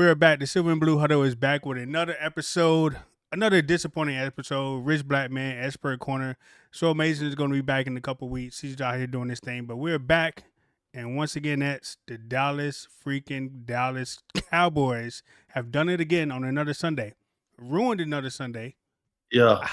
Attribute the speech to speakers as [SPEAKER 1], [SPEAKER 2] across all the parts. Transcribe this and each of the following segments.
[SPEAKER 1] We're back. The Silver and Blue Huddle is back with another episode, another disappointing episode. Richblkman, expert corner. So amazing is going to be back in a couple weeks. He's out here doing this thing, but we're back, and once again, that's the Dallas Cowboys have done it again on another Sunday, ruined another Sunday.
[SPEAKER 2] Yeah,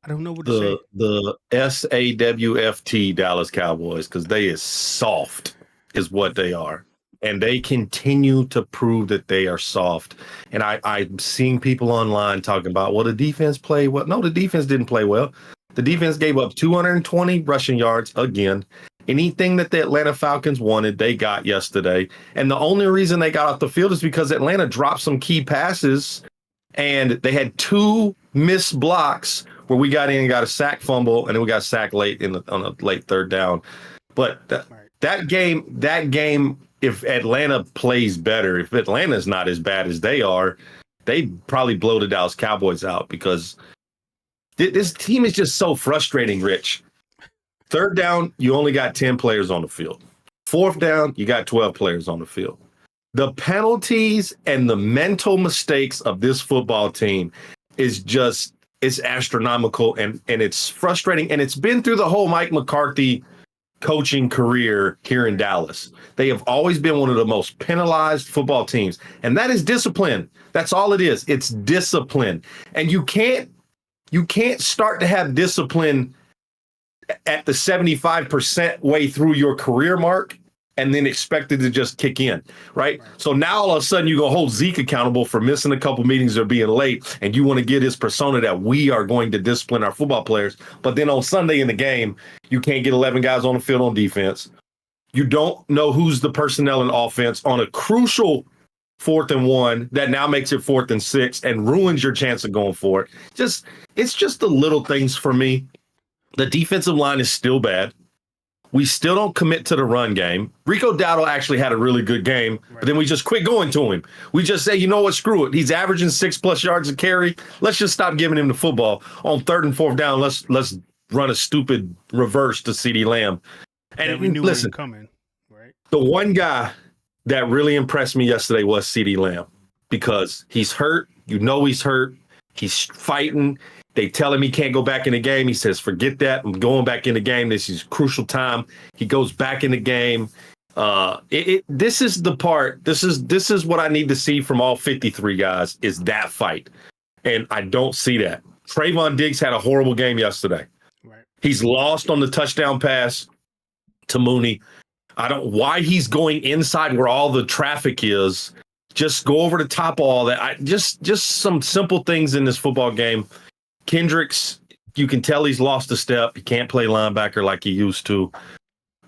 [SPEAKER 1] I don't know what to
[SPEAKER 2] the
[SPEAKER 1] say.
[SPEAKER 2] the SAWFT Dallas Cowboys, because they is soft, is what they are, and they continue to prove that they are soft. And I'm seeing people online talking about, well, the defense played well. No, the defense didn't play well. The defense gave up 220 rushing yards again. Anything that the Atlanta Falcons wanted, they got yesterday. And the only reason they got off the field is because Atlanta dropped some key passes, and they had two missed blocks where we got in and got a sack fumble, and then we got sacked late on a late third down. But that game, if Atlanta plays better, if Atlanta's not as bad as they are, they probably blow the Dallas Cowboys out, because this team is just so frustrating, Rich. Third down, you only got 10 players on the field. Fourth down, you got 12 players on the field. The penalties and the mental mistakes of this football team is just, it's astronomical, and it's frustrating. And it's been through the whole Mike McCarthy coaching career here in Dallas. They have always been one of the most penalized football teams. And that is discipline. That's all it is. It's discipline. And you can't start to have discipline at the 75% way through your career mark and then expect it to just kick in, right? So now all of a sudden you're going to hold Zeke accountable for missing a couple meetings or being late, and you want to get his persona that we are going to discipline our football players. But then on Sunday in the game, you can't get 11 guys on the field on defense. You don't know who's the personnel in offense on a crucial 4th and 1 that now makes it 4th and 6 and ruins your chance of going for it. It's just the little things for me. The defensive line is still bad. We still don't commit to the run game. Rico Dowdle actually had a really good game, but then we just quit going to him. We just say, you know what, screw it. He's averaging 6+ yards a carry. Let's just stop giving him the football. On 3rd and 4th down, let's run a stupid reverse to CeeDee Lamb. And
[SPEAKER 1] we knew
[SPEAKER 2] listen,
[SPEAKER 1] coming, right?
[SPEAKER 2] The one guy that really impressed me yesterday was CeeDee Lamb, because he's hurt. You know he's hurt. He's fighting. They tell him he can't go back in the game. He says, forget that. I'm going back in the game. This is crucial time. He goes back in the game. This is the part. This is what I need to see from all 53 guys, is that fight. And I don't see that. Trayvon Diggs had a horrible game yesterday.
[SPEAKER 1] Right.
[SPEAKER 2] He's lost on the touchdown pass to Mooney. I don't why he's going inside where all the traffic is. Just go over the top of all that. Just some simple things in this football game. Kendricks, you can tell he's lost a step. He can't play linebacker like he used to.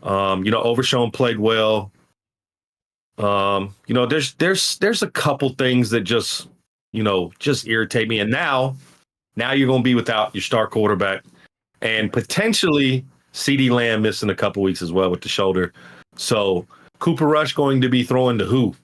[SPEAKER 2] Overshown played well. There's a couple things that just irritate me. And now you're going to be without your star quarterback, and potentially CeeDee Lamb missing a couple weeks as well with the shoulder. So Cooper Rush going to be throwing to who?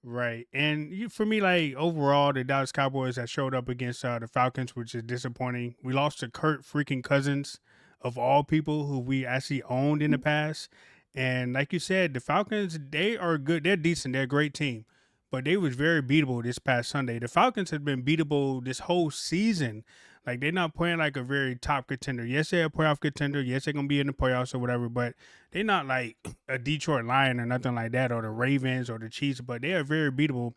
[SPEAKER 1] Right. And for me, like, overall, the Dallas Cowboys have showed up against the Falcons, which is disappointing. We lost to Kirk freaking Cousins, of all people, who we actually owned in the past. And like you said, the Falcons, they are good. They're decent. They're a great team. But they was very beatable this past Sunday. The Falcons have been beatable this whole season. Like, they're not playing like a very top contender. Yes, they're a playoff contender. Yes, they're going to be in the playoffs or whatever, but they're not like a Detroit Lion or nothing like that, or the Ravens or the Chiefs, but they are very beatable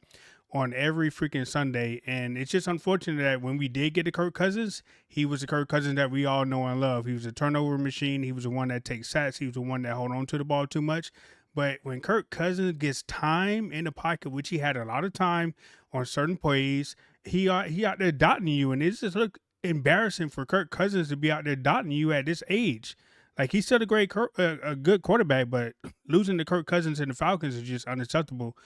[SPEAKER 1] on every freaking Sunday. And it's just unfortunate that when we did get to Kirk Cousins, he was the Kirk Cousins that we all know and love. He was a turnover machine. He was the one that takes sacks. He was the one that hold on to the ball too much. But when Kirk Cousins gets time in the pocket, which he had a lot of time on certain plays, he out there dotting you, and it's just look embarrassing for Kirk Cousins to be out there dotting you at this age. Like, he's still a good quarterback, but losing to Kirk Cousins and the Falcons is just unacceptable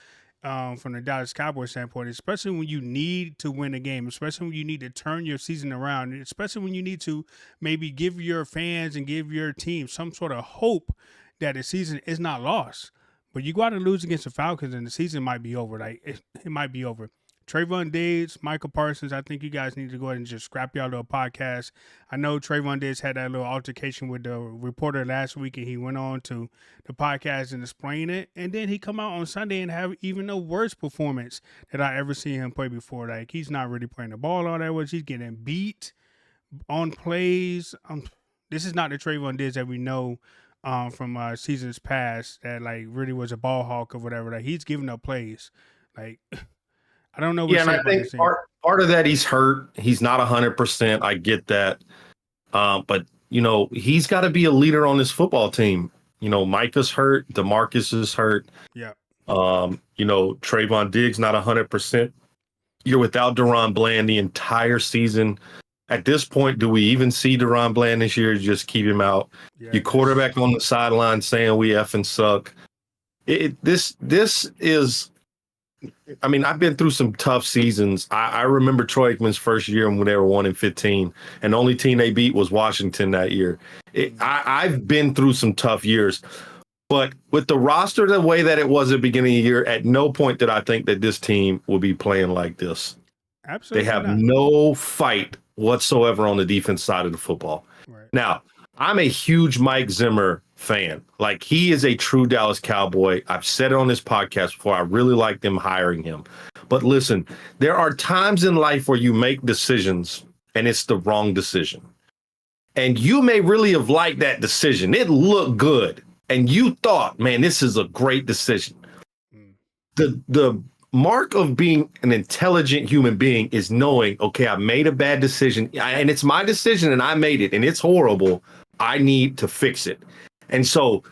[SPEAKER 1] from the Dallas Cowboys standpoint, especially when you need to win a game, especially when you need to turn your season around, especially when you need to maybe give your fans and give your team some sort of hope that the season is not lost. But you go out and lose against the Falcons and the season might be over. Like, it might be over. Trayvon Diggs, Michael Parsons, I think you guys need to go ahead and just scrap y'all little podcast. I know Trayvon Diggs had that little altercation with the reporter last week, and he went on to the podcast and explain it. And then he come out on Sunday and have even a worse performance that I ever seen him play before. Like, he's not really playing the ball all that much. He's getting beat on plays. This is not the Trayvon Diggs that we know from seasons past that like really was a ball hawk or whatever. Like, he's giving up plays. Like, I don't know what
[SPEAKER 2] Yeah,
[SPEAKER 1] to
[SPEAKER 2] and
[SPEAKER 1] say
[SPEAKER 2] I
[SPEAKER 1] about
[SPEAKER 2] think
[SPEAKER 1] this team.
[SPEAKER 2] part of that he's hurt. He's not 100%. I get that. But he's got to be a leader on this football team. Micah's hurt. DeMarcus is hurt.
[SPEAKER 1] Yeah.
[SPEAKER 2] Trayvon Diggs not 100%. You're without Deron Bland the entire season. At this point, do we even see Deron Bland this year? Just keep him out.
[SPEAKER 1] Yeah,
[SPEAKER 2] Your quarterback on the sideline saying we effing suck. This is. I mean, I've been through some tough seasons. I remember Troy Aikman's first year when they were 1-15, and the only team they beat was Washington that year. I've been through some tough years, but with the roster the way that it was at the beginning of the year, at no point did I think that this team would be playing like this.
[SPEAKER 1] absolutely.
[SPEAKER 2] They have
[SPEAKER 1] not.
[SPEAKER 2] no fight whatsoever on the defense side of the football.
[SPEAKER 1] Right.
[SPEAKER 2] Now, I'm a huge Mike Zimmer fan. Like, he is a true Dallas Cowboy. I've said it on this podcast before. I really like them hiring him. But listen, there are times in life where you make decisions and it's the wrong decision. And you may really have liked that decision. It looked good. And you thought, man, this is a great decision. The mark of being an intelligent human being is knowing, okay, I made a bad decision and it's my decision and I made it and it's horrible. I need to fix it. And so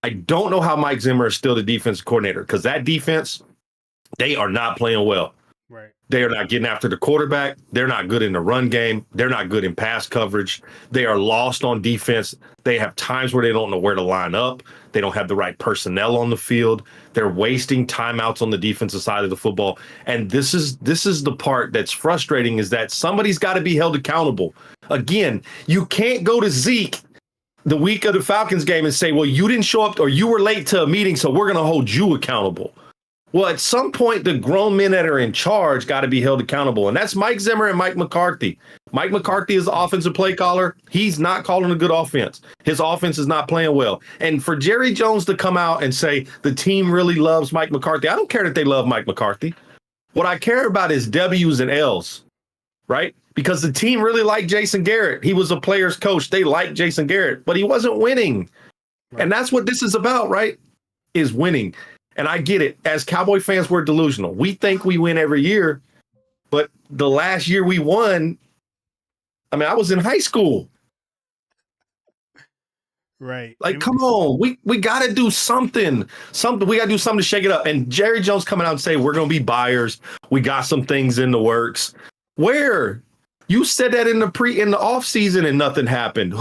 [SPEAKER 2] I don't know how Mike Zimmer is still the defensive coordinator, because that defense, they are not playing well.
[SPEAKER 1] Right.
[SPEAKER 2] They are not getting after the quarterback. They're not good in the run game. They're not good in pass coverage. They are lost on defense. They have times where they don't know where to line up. They don't have the right personnel on the field. They're wasting timeouts on the defensive side of the football. And this is the part that's frustrating, is that somebody's got to be held accountable. Again, you can't go to Zeke the week of the Falcons game and say, well, you didn't show up or you were late to a meeting, so we're going to hold you accountable. Well, at some point, the grown men that are in charge got to be held accountable. And that's Mike Zimmer and Mike McCarthy. Mike McCarthy is the offensive play caller. He's not calling a good offense. His offense is not playing well. And for Jerry Jones to come out and say the team really loves Mike McCarthy, I don't care that they love Mike McCarthy. What I care about is W's and L's, right? Because the team really liked Jason Garrett. He was a player's coach. They liked Jason Garrett, but he wasn't winning. Right. And that's what this is about, right? Is winning. And I get it. As Cowboy fans, we're delusional. We think we win every year, but the last year we won, I mean, I was in high school.
[SPEAKER 1] Right.
[SPEAKER 2] Like, come on. We got to do something. We got to do something to shake it up. And Jerry Jones coming out and say, we're going to be buyers. We got some things in the works. Where? You said that in the off season and nothing happened.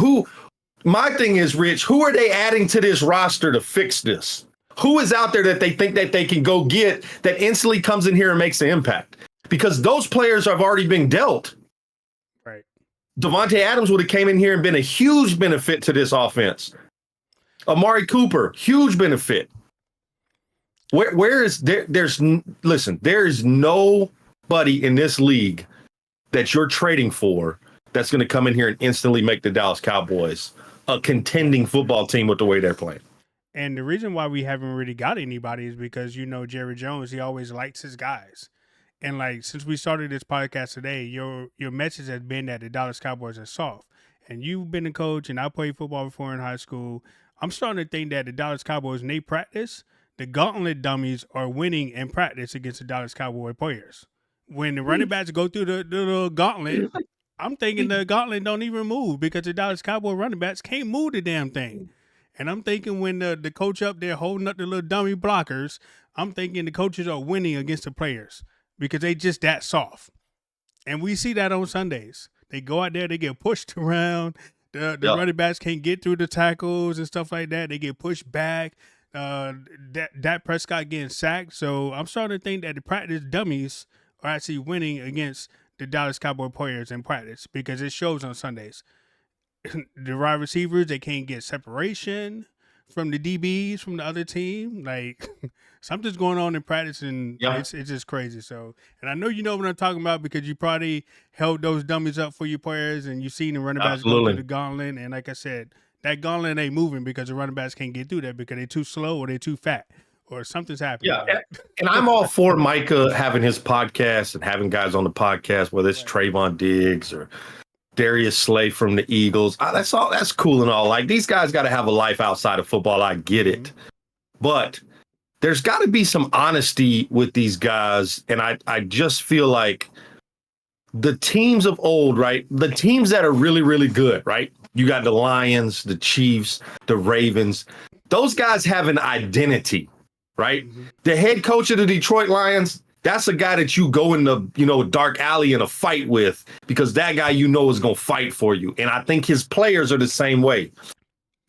[SPEAKER 2] My thing is, Rich, who are they adding to this roster to fix this? Who is out there that they think that they can go get that instantly comes in here and makes an impact? Because those players have already been dealt.
[SPEAKER 1] Right.
[SPEAKER 2] Devontae Adams would have came in here and been a huge benefit to this offense. Amari Cooper, huge benefit. Where is there? There is nobody in this league that you're trading for that's going to come in here and instantly make the Dallas Cowboys a contending football team with the way they're playing.
[SPEAKER 1] And the reason why we haven't really got anybody is because, Jerry Jones, he always likes his guys. And like, since we started this podcast today, your message has been that the Dallas Cowboys are soft. And you've been a coach, and I played football before in high school. I'm starting to think that the Dallas Cowboys, when they practice, the gauntlet dummies are winning in practice against the Dallas Cowboy players. When the running backs go through the gauntlet, I'm thinking the gauntlet don't even move because the Dallas Cowboy running backs can't move the damn thing. And I'm thinking when the coach up there holding up the little dummy blockers, I'm thinking the coaches are winning against the players because they just that soft. And we see that on Sundays. They go out there, they get pushed around. The running backs can't get through the tackles and stuff like that. They get pushed back. Dak Prescott getting sacked. So I'm starting to think that the practice dummies are actually winning against the Dallas Cowboy players in practice because it shows on Sundays. The wide receivers, they can't get separation from the DBs from the other team. Like something's going on in practice, and
[SPEAKER 2] Yeah,
[SPEAKER 1] it's just crazy. So, and I know you know what I'm talking about because you probably held those dummies up for your players, and you seen the running backs go through
[SPEAKER 2] absolutely.
[SPEAKER 1] the gauntlet. And like I said, that gauntlet ain't moving because the running backs can't get through that because they're too slow or they're too fat or something's happening.
[SPEAKER 2] Yeah,
[SPEAKER 1] Like,
[SPEAKER 2] and I'm all for Micah having his podcast and having guys on the podcast, whether it's
[SPEAKER 1] right.
[SPEAKER 2] Trayvon Diggs or Darius Slay from the Eagles. That's all. That's cool and all. Like these guys got to have a life outside of football. I get
[SPEAKER 1] Mm-hmm.
[SPEAKER 2] it, but there's got to be some honesty with these guys, and I just feel like the teams of old, right? The teams that are really, really good, right? You got the Lions, the Chiefs, the Ravens. Those guys have an identity, right?
[SPEAKER 1] Mm-hmm.
[SPEAKER 2] The head coach of the Detroit Lions, that's a guy that you go in the, dark alley in a fight with because that guy is going to fight for you. And I think his players are the same way.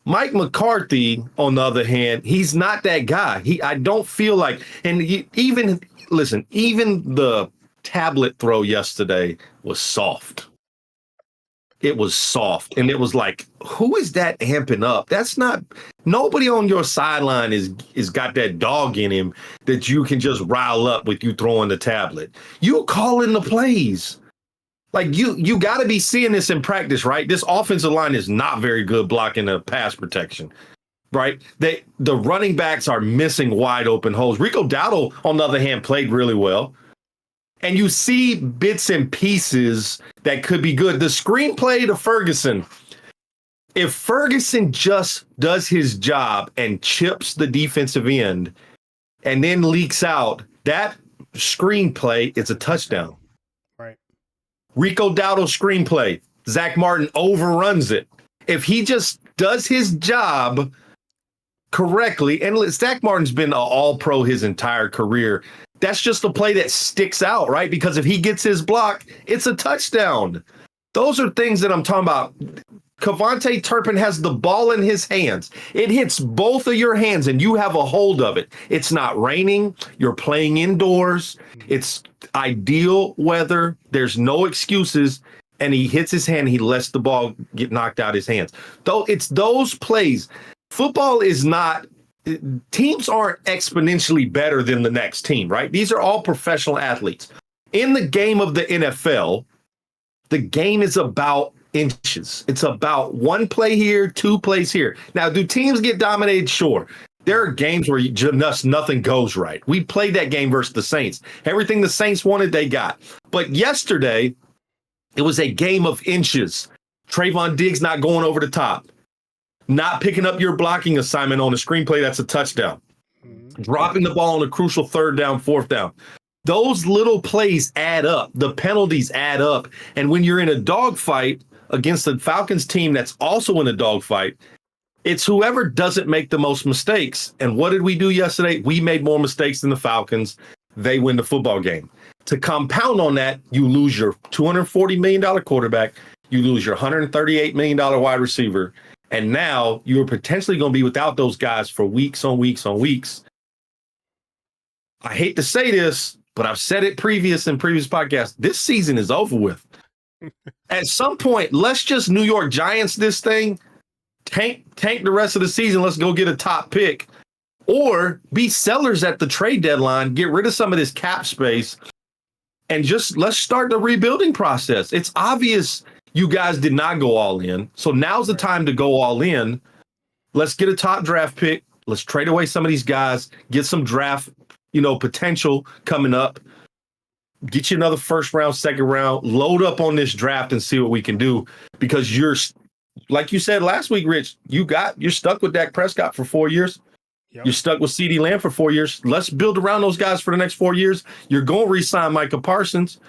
[SPEAKER 2] Mike McCarthy, on the other hand, he's not that guy. I don't feel like, and even the tablet throw yesterday was soft. It was soft, and it was like, who is that amping up? That's not nobody on your sideline is got that dog in him that you can just rile up with you throwing the tablet. You calling the plays. Like you got to be seeing this in practice, right? This offensive line is not very good blocking the pass protection, right? The running backs are missing wide open holes. Rico Dowdle, on the other hand, played really well. And you see bits and pieces that could be good. The screenplay to Ferguson, if Ferguson just does his job and chips the defensive end and then leaks out, that screenplay is a touchdown.
[SPEAKER 1] Right.
[SPEAKER 2] Rico Dowdle's screenplay, Zach Martin overruns it. If he just does his job correctly, and Zach Martin's been an all-pro his entire career, that's just a play that sticks out, right? Because if he gets his block, it's a touchdown. Those are things that I'm talking about. Kevontae Turpin has the ball in his hands. It hits both of your hands and you have a hold of it. It's not raining. You're playing indoors. It's ideal weather. There's no excuses. And he hits his hand. He lets the ball get knocked out of his hands. Though it's those plays. Football is not, teams aren't exponentially better than the next team, right? These are all professional athletes. In the game of the NFL, the game is about inches. It's about one play here, two plays here. Now, do teams get dominated? Sure. There are games where just nothing goes right. We played that game versus the Saints. Everything the Saints wanted, they got. But yesterday, it was a game of inches. Trayvon Diggs not going over the top. Not picking up your blocking assignment on a screenplay, that's a touchdown.
[SPEAKER 1] Mm-hmm.
[SPEAKER 2] Dropping the ball on a crucial third down, fourth down. Those little plays add up. The penalties add up. And when you're in a dogfight against the Falcons team that's also in a dogfight, it's whoever doesn't make the most mistakes. And what did we do yesterday? We made more mistakes than the Falcons. They win the football game. To compound on that, you lose your $240 million quarterback. You lose your $138 million wide receiver. And now you're potentially going to be without those guys for weeks on weeks on weeks. I hate to say this, but I've said it in previous podcasts. This season is over with. At some point, let's just New York Giants this thing, tank the rest of the season. Let's go get a top pick, or be sellers at the trade deadline. Get rid of some of this cap space, and just let's start the rebuilding process. It's obvious you guys did not go all in, so now's the time to go all in. Let's get a top draft pick. Let's trade away some of these guys. Get some draft, potential coming up. Get you another first round, second round, load up on this draft and see what we can do. Because you're, like you said last week, Rich, you're stuck with Dak Prescott for 4 years. Yep. You're stuck with CeeDee Lamb for 4 years. Let's build around those guys for the next 4 years. You're going to re-sign Micah Parsons.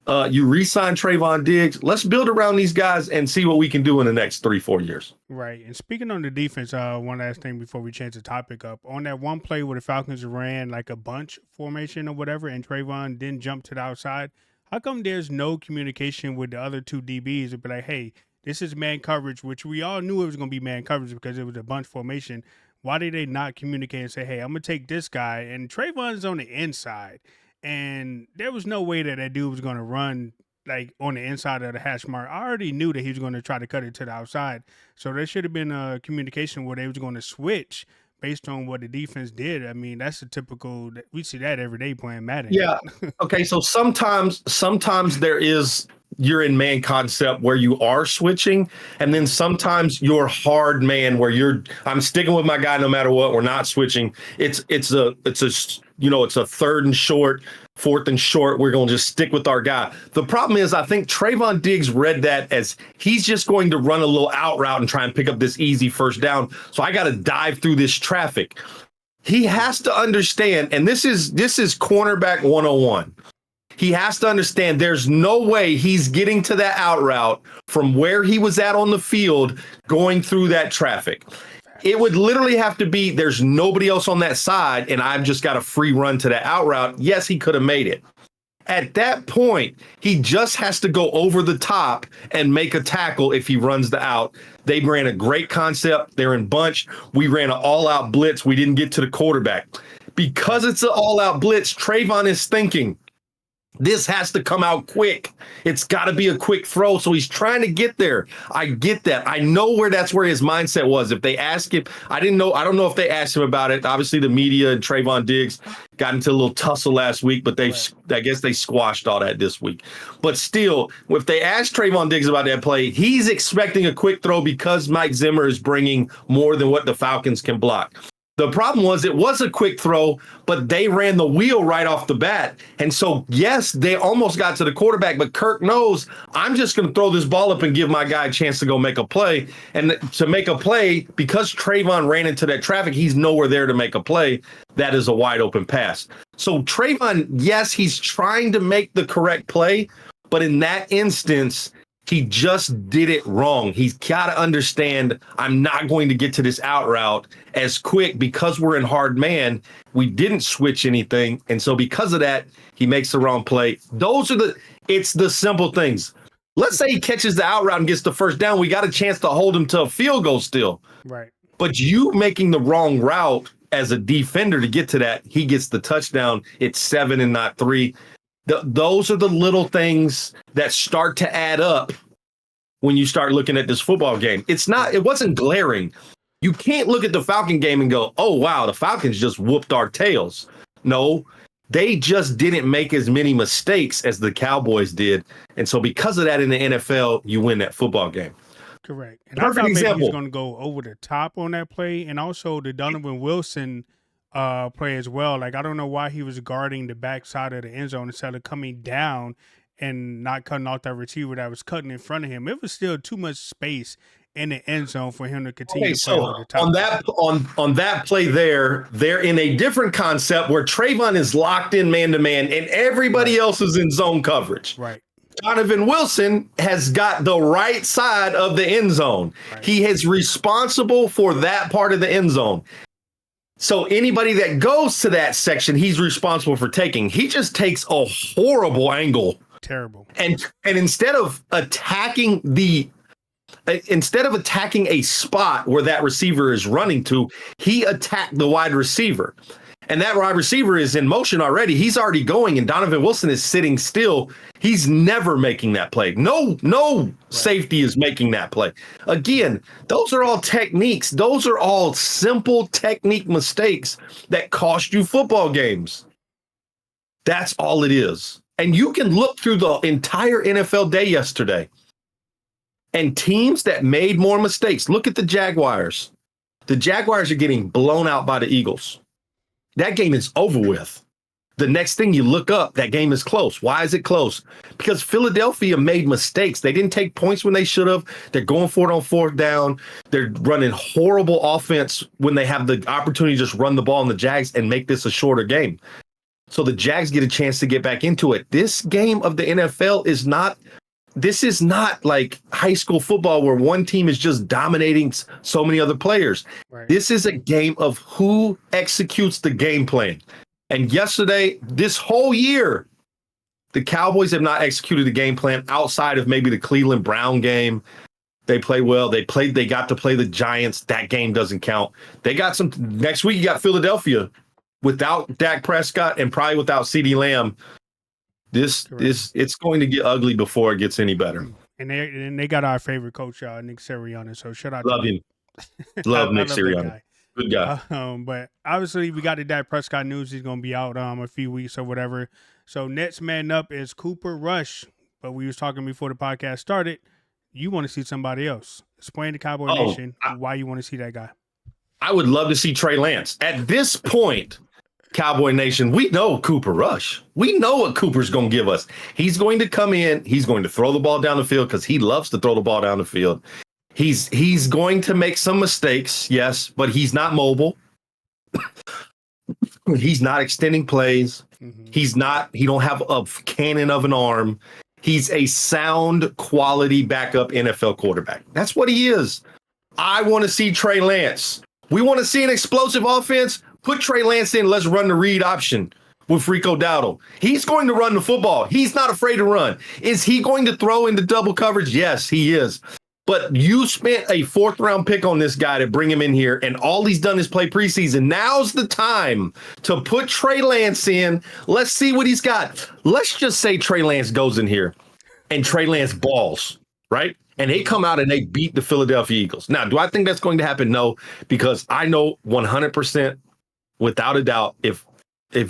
[SPEAKER 2] You re-sign Trayvon Diggs. Let's build around these guys and see what we can do in the next 3-4 years.
[SPEAKER 1] Right. And speaking on the defense, one last thing before we change the topic up. On that one play where the Falcons ran like a bunch formation or whatever, and Trayvon didn't jump to the outside, how come there's no communication with the other two DBs to be like, hey, this is man coverage, which we all knew it was going to be man coverage because it was a bunch formation. Why did they not communicate and say, hey, I'm going to take this guy, and Trayvon's on the inside. And there was no way that dude was going to run like on the inside of the hash mark. I already knew that he was going to try to cut it to the outside. So there should have been a communication where they was going to switch based on what the defense did. I mean, that's a typical. We see that every day playing Madden.
[SPEAKER 2] Yeah. Okay. So sometimes there is you're in man concept where you are switching, and then sometimes you're hard man where I'm sticking with my guy no matter what. We're not switching. It's a it's a third and short, fourth and short. We're gonna just stick with our guy. The problem is I think Trayvon Diggs read that as he's just going to run a little out route and try and pick up this easy first down. So I got to dive through this traffic. He has to understand, and this is cornerback 101. He has to understand there's no way he's getting to that out route from where he was at on the field going through that traffic. It would literally have to be there's nobody else on that side, and I've just got a free run to that out route. Yes, he could have made it. At that point, he just has to go over the top and make a tackle if he runs the out. They ran a great concept. They're in bunch. We ran an all-out blitz. We didn't get to the quarterback. Because it's an all-out blitz, Trayvon is thinking, this has to come out quick. It's got to be a quick throw. So he's trying to get there. I get that. I know that's where his mindset was. If they ask him, I don't know if they asked him about it. Obviously, the media and Trayvon Diggs got into a little tussle last week, but I guess they squashed all that this week. But still, if they asked Trayvon Diggs about that play, he's expecting a quick throw because Mike Zimmer is bringing more than what the Falcons can block. The problem was it was a quick throw, but they ran the wheel right off the bat. And so, yes, they almost got to the quarterback, but Kirk knows I'm just going to throw this ball up and give my guy a chance to go make a play. And to make a play, because Trayvon ran into that traffic, he's nowhere there to make a play. That is a wide open pass. So Trayvon, yes, he's trying to make the correct play, but in that instance, he just did it wrong. He's got to understand I'm not going to get to this out route as quick because we're in hard man. We didn't switch anything. And so because of that, he makes the wrong play. It's the simple things. Let's say he catches the out route and gets the first down. We got a chance to hold him to a field goal still.
[SPEAKER 1] Right.
[SPEAKER 2] But you making the wrong route as a defender to get to that, he gets the touchdown. It's 7 and not 3. Those are the little things that start to add up when you start looking at this football game. It wasn't glaring. You can't look at the Falcon game and go, oh, wow, the Falcons just whooped our tails. No, they just didn't make as many mistakes as the Cowboys did. And so because of that in the NFL, you win that football game.
[SPEAKER 1] Correct. And
[SPEAKER 2] Perfect
[SPEAKER 1] I thought maybe
[SPEAKER 2] example.
[SPEAKER 1] he was going to go over the top on that play, and also the Donovan Wilson play as well. Like, I don't know why he was guarding the backside of the end zone instead of coming down and not cutting off that receiver that was cutting in front of him. It was still too much space in the end zone for him to continue to play over the top.
[SPEAKER 2] On that play they're in a different concept where Trayvon is locked in man-to-man and everybody else is in zone coverage.
[SPEAKER 1] Right.
[SPEAKER 2] Donovan Wilson has got the right side of the end zone. Right. He is responsible for that part of the end zone. So anybody that goes to that section, he's responsible for taking. He just takes a horrible angle.
[SPEAKER 1] Terrible.
[SPEAKER 2] And instead of attacking a spot where that receiver is running to, he attacked the wide receiver. And that wide receiver is in motion already. He's already going, and Donovan Wilson is sitting still. He's never making that play. No safety is making that play. Again, those are all techniques. Those are all simple technique mistakes that cost you football games. That's all it is. And you can look through the entire NFL day yesterday. And teams that made more mistakes, look at the Jaguars. The Jaguars are getting blown out by the Eagles. That game is over with. The next thing you look up, that game is close. Why is it close? Because Philadelphia made mistakes. They didn't take points when they should have. They're going for it on fourth down. They're running horrible offense when they have the opportunity to just run the ball in the Jags and make this a shorter game. So the Jags get a chance to get back into it. This game of the NFL is not like high school football where one team is just dominating so many other players. Right. This is a game of who executes the game plan. And yesterday, this whole year, the Cowboys have not executed the game plan outside of maybe the Cleveland Brown game. They play well. They got to play the Giants. That game doesn't count. They got next week you got Philadelphia without Dak Prescott and probably without CeeDee Lamb. It's going to get ugly before it gets any better.
[SPEAKER 1] And they got our favorite coach, Nick Sirianni. So shout out
[SPEAKER 2] Love
[SPEAKER 1] to
[SPEAKER 2] him.
[SPEAKER 1] him.
[SPEAKER 2] Love
[SPEAKER 1] I
[SPEAKER 2] Nick
[SPEAKER 1] love that
[SPEAKER 2] Sirianni.
[SPEAKER 1] guy.
[SPEAKER 2] Good guy.
[SPEAKER 1] But obviously we got the Dak Prescott news. He's gonna be out a few weeks or whatever. So next man up is Cooper Rush. But we was talking before the podcast started. You want to see somebody else. Explain to Cowboy Nation why you want to see that guy.
[SPEAKER 2] I would love to see Trey Lance. At this point, Cowboy Nation, we know Cooper Rush. We know what Cooper's going to give us. He's going to come in. He's going to throw the ball down the field because he loves to throw the ball down the field. He's going to make some mistakes, yes, but he's not mobile. He's not extending plays. Mm-hmm. He don't have a cannon of an arm. He's a sound quality backup NFL quarterback. That's what he is. I want to see Trey Lance. We want to see an explosive offense. Put Trey Lance in. Let's run the read option with Rico Dowdle. He's going to run the football. He's not afraid to run. Is he going to throw into double coverage? Yes, he is. But you spent a 4th-round pick on this guy to bring him in here, and all he's done is play preseason. Now's the time to put Trey Lance in. Let's see what he's got. Let's just say Trey Lance goes in here, and Trey Lance balls, right? And they come out and they beat the Philadelphia Eagles. Now, do I think that's going to happen? No, because I know 100% without a doubt, if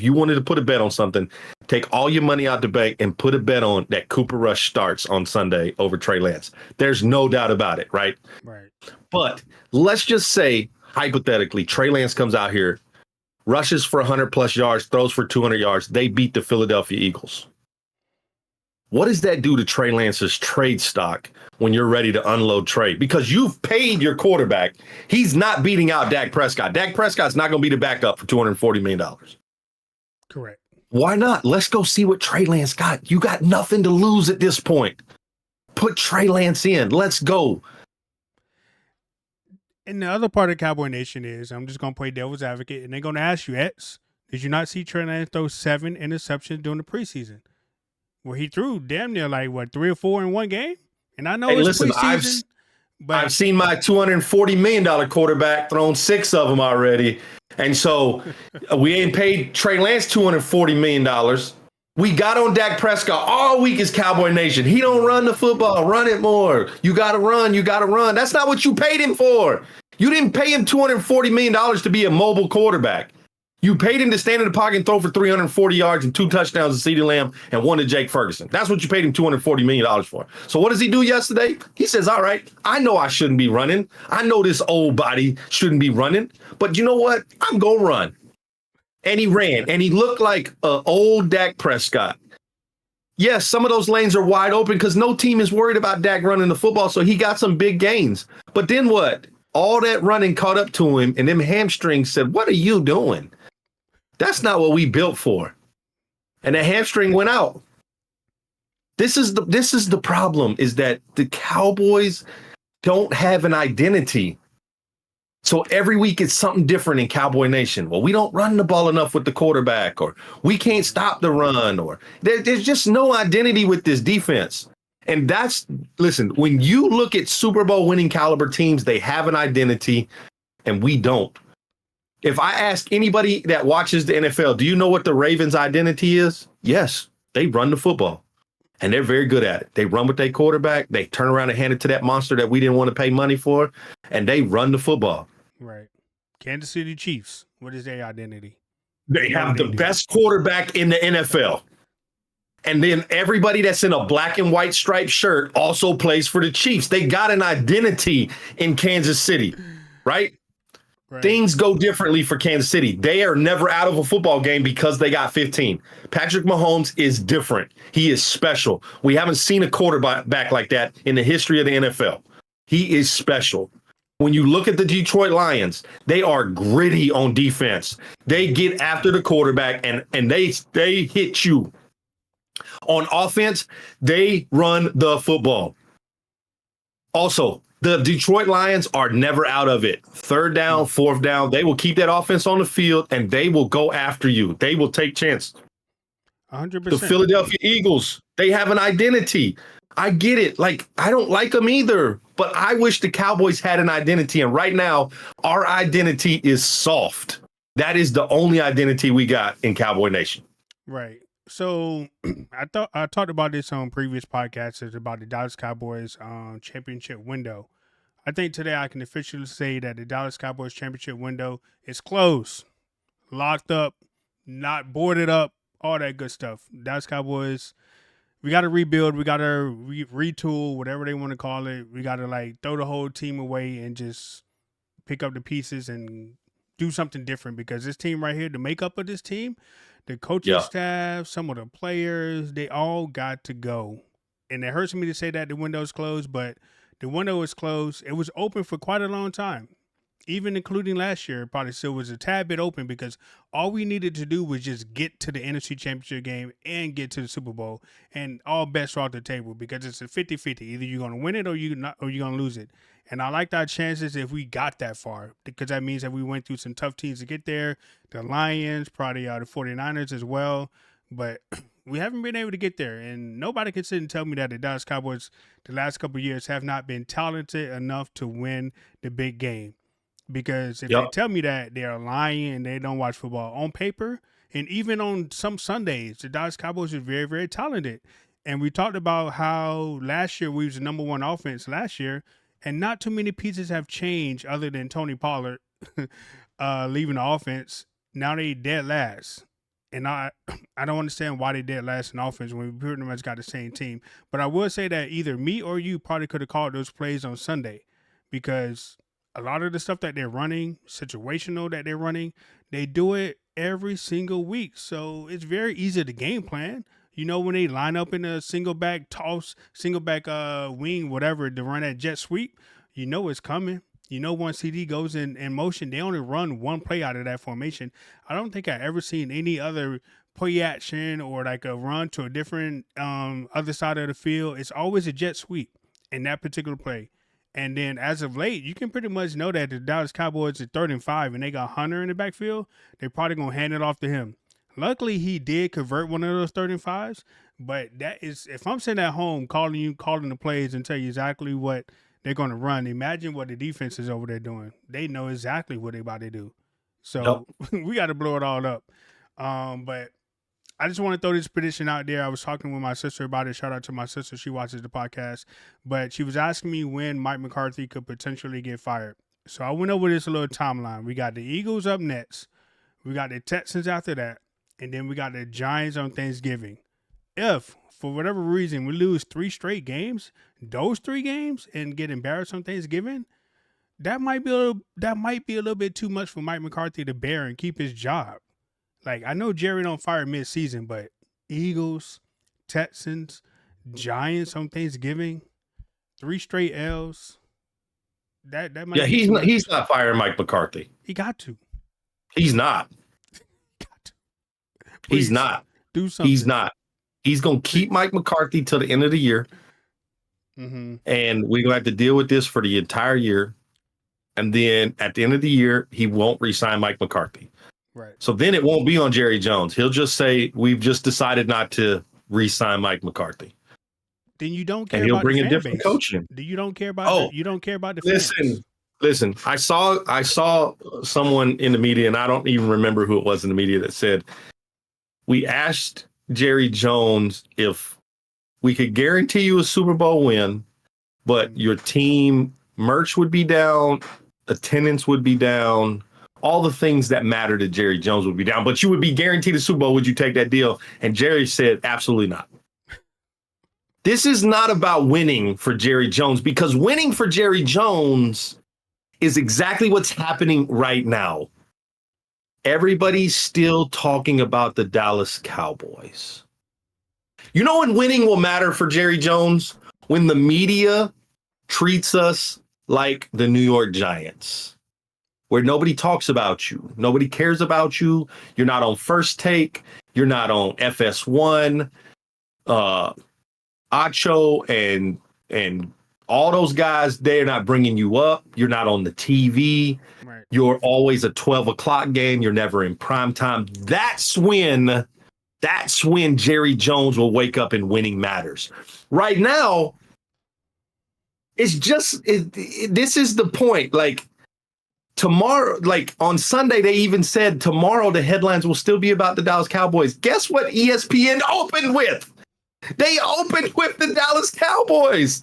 [SPEAKER 2] you wanted to put a bet on something, take all your money out the bank and put a bet on that Cooper Rush starts on Sunday over Trey Lance. There's no doubt about it, right?
[SPEAKER 1] Right.
[SPEAKER 2] But let's just say, hypothetically, Trey Lance comes out here, rushes for 100+ yards, throws for 200 yards. They beat the Philadelphia Eagles. What does that do to Trey Lance's trade stock when you're ready to unload trade? Because you've paid your quarterback. He's not beating out Dak Prescott. Dak Prescott's not going to be the backup for $240 million.
[SPEAKER 1] Correct.
[SPEAKER 2] Why not? Let's go see what Trey Lance got. You got nothing to lose at this point. Put Trey Lance in. Let's go.
[SPEAKER 1] And the other part of Cowboy Nation is, I'm just going to play devil's advocate, and they're going to ask you, Eds, did you not see Trey Lance throw 7 interceptions during the preseason? Well, he threw damn near 3 or 4 in one game. And I know it's preseason.
[SPEAKER 2] I've seen my $240 million quarterback thrown 6 of them already. And so we ain't paid Trey Lance $240 million. We got on Dak Prescott all week as Cowboy Nation. He don't run the football. Run it more. You got to run. You got to run. That's not what you paid him for. You didn't pay him $240 million to be a mobile quarterback. You paid him to stand in the pocket and throw for 340 yards and 2 touchdowns to CeeDee Lamb and 1 to Jake Ferguson. That's what you paid him $240 million for. So what does he do yesterday? He says, all right, I know I shouldn't be running. I know this old body shouldn't be running. But you know what? I'm going to run. And he ran. And he looked like an old Dak Prescott. Yes, some of those lanes are wide open because no team is worried about Dak running the football. So he got some big gains. But then what? All that running caught up to him. And them hamstrings said, what are you doing? That's not what we built for. And the hamstring went out. This is the problem, is that the Cowboys don't have an identity. So every week it's something different in Cowboy Nation. Well, we don't run the ball enough with the quarterback, or we can't stop the run, or there's just no identity with this defense. And listen, when you look at Super Bowl winning caliber teams, they have an identity and we don't. If I ask anybody that watches the NFL, do you know what the Ravens' identity is? Yes, they run the football, and they're very good at it. They run with their quarterback. They turn around and hand it to that monster that we didn't want to pay money for, and they run the football.
[SPEAKER 1] Right. Kansas City Chiefs, what is their identity?
[SPEAKER 2] They have the best quarterback in the NFL. And then everybody that's in a black and white striped shirt also plays for the Chiefs. They got an identity in Kansas City, right? Right. Things go differently for Kansas City. They are never out of a football game because they got 15. Patrick Mahomes is different. He is special. We haven't seen a quarterback like that in the history of the NFL. He is special. When you look at the Detroit Lions, they are gritty on defense. They get after the quarterback and they hit you. On offense, they run the football. Also, the Detroit Lions are never out of it. 3rd down, 4th down, they will keep that offense on the field and they will go after you. They will take chances.
[SPEAKER 1] 100%.
[SPEAKER 2] The Philadelphia Eagles, they have an identity. I get it. I don't like them either, but I wish the Cowboys had an identity. And right now, our identity is soft. That is the only identity we got in Cowboy Nation.
[SPEAKER 1] Right. So I talked about this on previous podcasts about the Dallas Cowboys championship window. I think today I can officially say that the Dallas Cowboys championship window is closed, locked up, not boarded up, all that good stuff. Dallas Cowboys, we got to rebuild, we got to retool, whatever they want to call it. We got to like throw the whole team away and just pick up the pieces and do something different because this team right here, the makeup of this team, the coaching
[SPEAKER 2] Yeah.
[SPEAKER 1] staff, some of the players, they all got to go. And it hurts me to say that the window's closed, but the window is closed. It was open for quite a long time, even including last year, probably still was a tad bit open because all we needed to do was just get to the NFC Championship game and get to the Super Bowl, and all bets are off the table because it's a 50-50. Either you're going to win it or you're going to lose it. And I liked our chances if we got that far because that means that we went through some tough teams to get there. The Lions, probably the 49ers as well. But we haven't been able to get there. And nobody can sit and tell me that the Dallas Cowboys the last couple of years have not been talented enough to win the big game. Because if they
[SPEAKER 2] Yep.
[SPEAKER 1] tell me that, they're lying and they don't watch football on paper. And even on some Sundays, the Dallas Cowboys are very, very talented. And we talked about how last year we was the number one offense last year, and not too many pieces have changed other than Tony Pollard leaving the offense. Now they dead last. And I don't understand why they dead last in offense when we pretty much got the same team. But I will say that either me or you probably could have called those plays on Sunday because a lot of the stuff that they're running, situational that they're running, they do it every single week. So it's very easy to game plan. You know, when they line up in a single back toss, single back wing, whatever, to run that jet sweep, you know it's coming. You know, once CD goes in motion, they only run one play out of that formation. I don't think I ever seen any other play action or like a run to a different other side of the field. It's always a jet sweep in that particular play. And then as of late, you can pretty much know that the Dallas Cowboys are 3rd and 5 and they got Hunter in the backfield. They're probably gonna hand it off to him. Luckily, he did convert one of those 3rd and 5s. But that is, if I'm sitting at home calling the plays and tell you exactly what they're gonna run, imagine what the defense is over there doing. They know exactly what they're about to do.
[SPEAKER 2] Yep.
[SPEAKER 1] So we got to blow it all up. But I just want to throw this prediction out there. I was talking with my sister about it. Shout out to my sister. She watches the podcast. But she was asking me when Mike McCarthy could potentially get fired. So I went over this little timeline. We got the Eagles up next. We got the Texans after that. And then we got the Giants on Thanksgiving. If, for whatever reason, we lose 3 straight games, those 3 games, and get embarrassed on Thanksgiving, that might be a little bit too much for Mike McCarthy to bear and keep his job. Like I know Jerry don't fire mid-season, but Eagles, Texans, Giants on Thanksgiving, 3 straight L's. That might
[SPEAKER 2] Yeah,
[SPEAKER 1] be too much.
[SPEAKER 2] he's not firing Mike McCarthy.
[SPEAKER 1] He got to.
[SPEAKER 2] He's not.
[SPEAKER 1] Got to.
[SPEAKER 2] He's
[SPEAKER 1] Please
[SPEAKER 2] not.
[SPEAKER 1] do something.
[SPEAKER 2] He's not. He's gonna keep Mike McCarthy till the end of the year.
[SPEAKER 1] Mm-hmm.
[SPEAKER 2] And we're gonna have to deal with this for the entire year. And then at the end of the year, he won't re-sign Mike McCarthy.
[SPEAKER 1] Right.
[SPEAKER 2] So then it won't be on Jerry Jones. He'll just say, we've just decided not to re-sign Mike McCarthy.
[SPEAKER 1] Then you don't care
[SPEAKER 2] And he'll
[SPEAKER 1] about
[SPEAKER 2] bring
[SPEAKER 1] the
[SPEAKER 2] a
[SPEAKER 1] fan
[SPEAKER 2] different
[SPEAKER 1] base.
[SPEAKER 2] coach in.
[SPEAKER 1] You don't care about you don't care about the fans.
[SPEAKER 2] Listen, I saw someone in the media, and I don't even remember who it was in the media, that said, we asked Jerry Jones if we could guarantee you a Super Bowl win, but your team merch would be down, attendance would be down, all the things that matter to Jerry Jones would be down, but you would be guaranteed a Super Bowl. Would you take that deal? And Jerry said, absolutely not. This is not about winning for Jerry Jones, because winning for Jerry Jones is exactly what's happening right now. Everybody's still talking about the Dallas Cowboys. You know when winning will matter for Jerry Jones? When the media treats us like the New York Giants, where nobody talks about you. Nobody cares about you. You're not on First Take. You're not on FS1. Acho and all those guys, they're not bringing you up. You're not on the TV.
[SPEAKER 1] Right.
[SPEAKER 2] You're always a 12 o'clock game. You're never in prime time. That's when Jerry Jones will wake up and winning matters. Right now, it's just this is the point. Like, tomorrow, like on Sunday, they even said tomorrow the headlines will still be about the Dallas Cowboys. Guess what ESPN opened with? They opened with the Dallas Cowboys.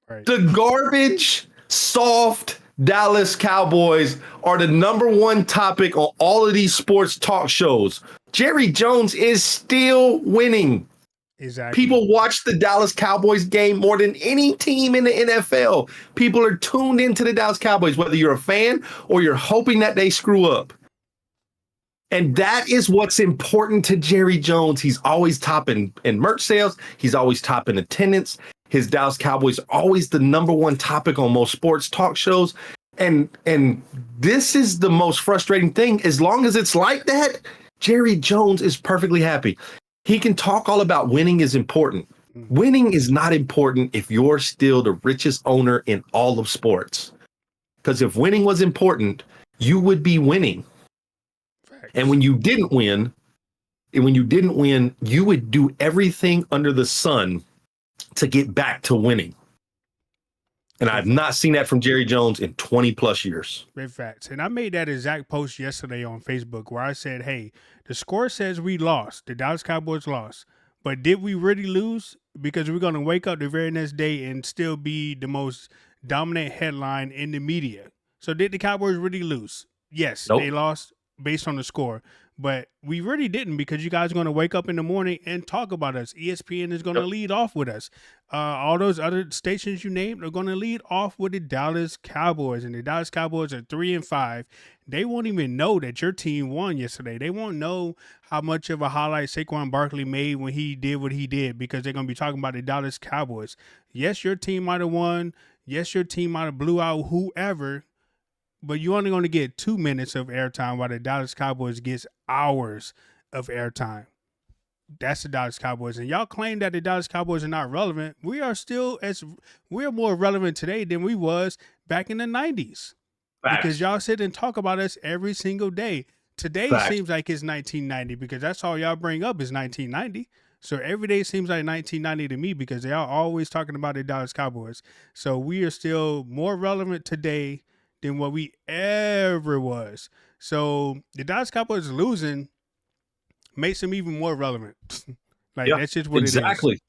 [SPEAKER 1] Right.
[SPEAKER 2] The garbage, soft Dallas Cowboys are the number one topic on all of these sports talk shows. Jerry Jones is still winning.
[SPEAKER 1] Exactly.
[SPEAKER 2] People watch the Dallas Cowboys game more than any team in the NFL. People are tuned into the Dallas Cowboys, whether you're a fan or you're hoping that they screw up. And that is what's important to Jerry Jones. He's always top in merch sales. He's always top in attendance. His Dallas Cowboys are always the number one topic on most sports talk shows. And this is the most frustrating thing. As long as it's like that, Jerry Jones is perfectly happy. He can talk all about winning is important. Winning is not important if you're still the richest owner in all of sports. Because if winning was important, you would be winning. And when you didn't win, you would do everything under the sun to get back to winning. And I've not seen that from Jerry Jones in 20 plus years.
[SPEAKER 1] Big facts. And I made that exact post yesterday on Facebook where I said, hey, the score says we lost. The Dallas Cowboys lost. But did we really lose? Because we're going to wake up the very next day and still be the most dominant headline in the media. So did the Cowboys really lose? Yes,
[SPEAKER 2] Nope.
[SPEAKER 1] They lost based on the score. But we really didn't, because you guys are going to wake up in the morning and talk about us. ESPN is going to lead off with us. All those other stations you named are going to lead off with the Dallas Cowboys. And the Dallas Cowboys are 3-5. They won't even know that your team won yesterday. They won't know how much of a highlight Saquon Barkley made when he did what he did, because they're going to be talking about the Dallas Cowboys. Yes, your team might have won. Yes, your team might have blew out whoever. But you're only going to get 2 minutes of airtime, while the Dallas Cowboys gets hours of airtime. That's the Dallas Cowboys. And y'all claim that the Dallas Cowboys are not relevant. We're more relevant today than we was back in the 90s.
[SPEAKER 2] Facts.
[SPEAKER 1] Because y'all sit and talk about us every single day. Today seems like it's 1990, because that's all y'all bring up is 1990. So every day seems like 1990 to me, because they are always talking about the Dallas Cowboys. So we are still more relevant today than what we ever was. So the Dallas Cowboys losing makes them even more relevant. That's just what it is.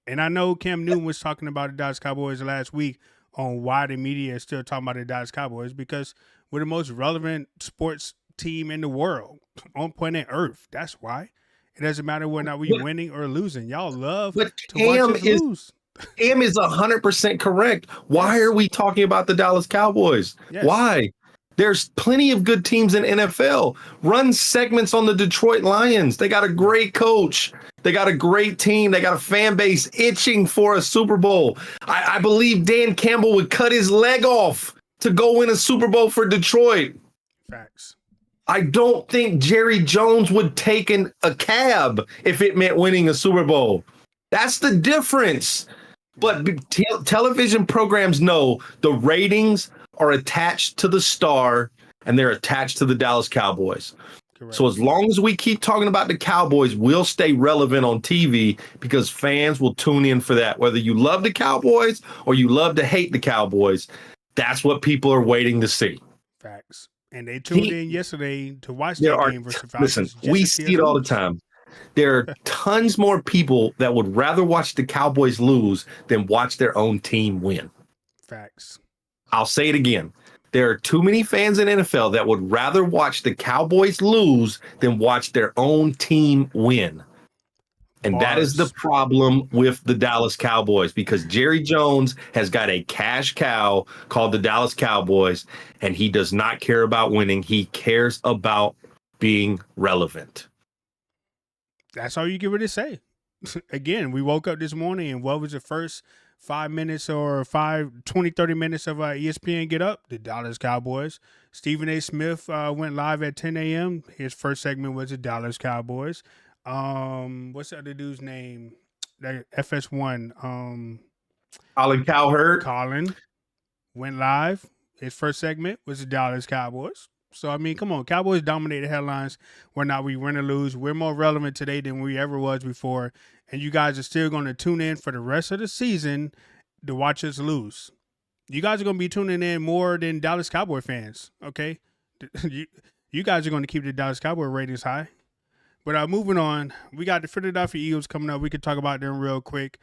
[SPEAKER 1] And I know Cam Newton was talking about the Dallas Cowboys last week on why the media is still talking about the Dallas Cowboys, because we're the most relevant sports team in the world on planet Earth. That's why. It doesn't matter whether or not we're winning or losing. Y'all love to watch us lose.
[SPEAKER 2] Cam is 100% correct. Why are we talking about the Dallas Cowboys? Yes. Why? There's plenty of good teams in NFL. Run segments on the Detroit Lions. They got a great coach. They got a great team. They got a fan base itching for a Super Bowl. I believe Dan Campbell would cut his leg off to go win a Super Bowl for Detroit.
[SPEAKER 1] Facts.
[SPEAKER 2] I don't think Jerry Jones would take a cab if it meant winning a Super Bowl. That's the difference. But television programs know the ratings are attached to the star, and they're attached to the Dallas Cowboys. Correct. So as long as we keep talking about the Cowboys, we'll stay relevant on TV, because fans will tune in for that. Whether you love the Cowboys or you love to hate the Cowboys, that's what people are waiting to see.
[SPEAKER 1] Facts. And they tuned in yesterday to watch that game versus the Falcons.
[SPEAKER 2] Listen, we see it all the time. There are tons more people that would rather watch the Cowboys lose than watch their own team win.
[SPEAKER 1] Facts.
[SPEAKER 2] I'll say it again. There are too many fans in NFL that would rather watch the Cowboys lose than watch their own team win. And that is the problem with the Dallas Cowboys, because Jerry Jones has got a cash cow called the Dallas Cowboys, and he does not care about winning. He cares about being relevant.
[SPEAKER 1] That's all you get rid to say. Again, we woke up this morning, and what was the first 5 minutes or 20, 30 minutes of ESPN Get Up? The Dallas Cowboys. Stephen A. Smith went live at 10 a.m. His first segment was the Dallas Cowboys. What's the other dude's name? That FS1.
[SPEAKER 2] Colin Cowherd.
[SPEAKER 1] Colin went live. His first segment was the Dallas Cowboys. So, I mean, come on. Cowboys dominated headlines. Whether or not we win or lose, we're more relevant today than we ever was before. And you guys are still going to tune in for the rest of the season to watch us lose. You guys are going to be tuning in more than Dallas Cowboy fans. Okay, you you guys are going to keep the Dallas Cowboy ratings high. But moving on, we got the Philadelphia Eagles coming up. We could talk about them real quick.